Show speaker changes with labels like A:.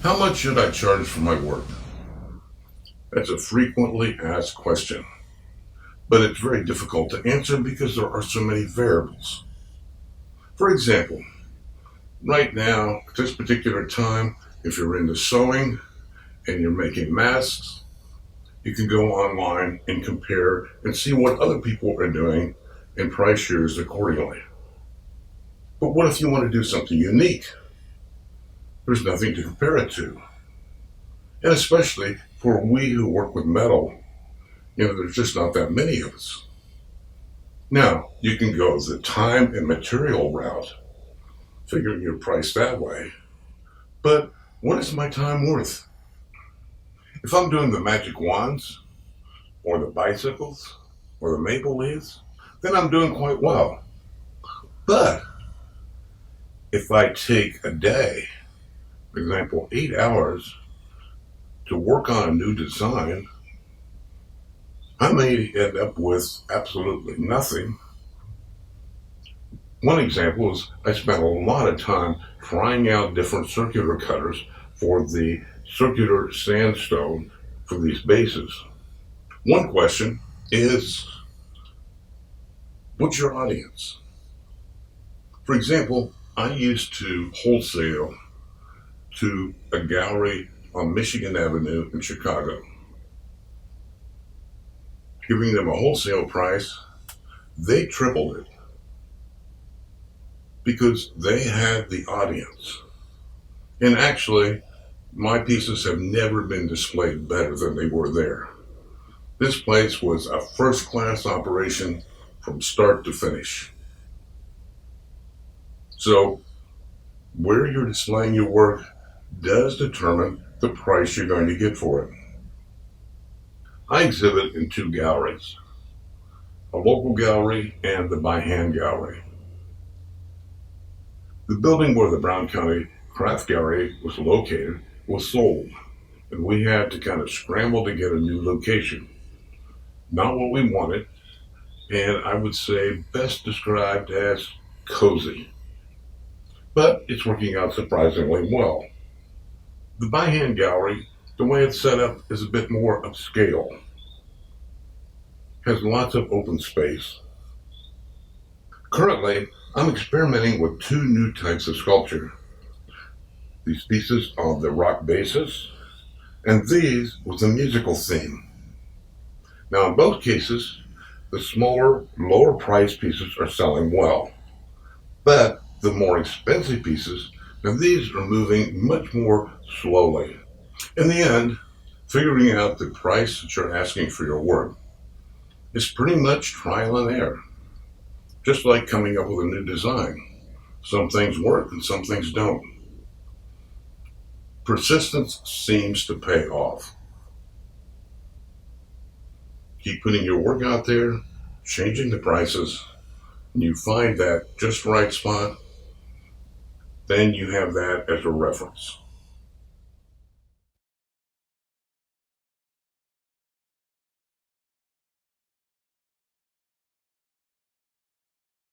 A: How much should I charge for my work? That's a frequently asked question, but it's very difficult to answer because there are so many variables. For example, right now, at this particular time, if you're into sewing and you're making masks, you can go online and compare and see what other people are doing and price yours accordingly. But what if you want to do something unique? There's nothing to compare it to. And especially for we who work with metal, there's just not that many of us. Now, you can go the time and material route, figuring your price that way. But what is my time worth? If I'm doing the magic wands, or the bicycles, or the maple leaves, then I'm doing quite well. But if I take a day, for example, 8 hours to work on a new design, I may end up with absolutely nothing. One example is I spent a lot of time trying out different circular cutters for the circular sandstone for these bases. One question is, what's your audience? For example, I used to wholesale to a gallery on Michigan Avenue in Chicago. Giving them a wholesale price, they tripled it because they had the audience. And actually, my pieces have never been displayed better than they were there. This place was a first class operation from start to finish. So, where you're displaying your work does determine the price you're going to get for it. I exhibit in two galleries, a local gallery and the by hand gallery. The building where the Brown County Craft Gallery was located was sold, and we had to kind of scramble to get a new location. Not what we wanted, and I would say best described as cozy. But it's working out surprisingly well. The by hand gallery, the way it's set up, is a bit more upscale. Has lots of open space. Currently, I'm experimenting with two new types of sculpture. These pieces on the rock basis, and these with a musical theme. Now, in both cases, the smaller, lower priced pieces are selling well. But the more expensive pieces, now these are moving much more slowly. In the end, figuring out the price that you're asking for your work is pretty much trial and error. Just like coming up with a new design. Some things work and some things don't. Persistence seems to pay off. Keep putting your work out there, changing the prices, and you find that just right spot, then you have that as a reference.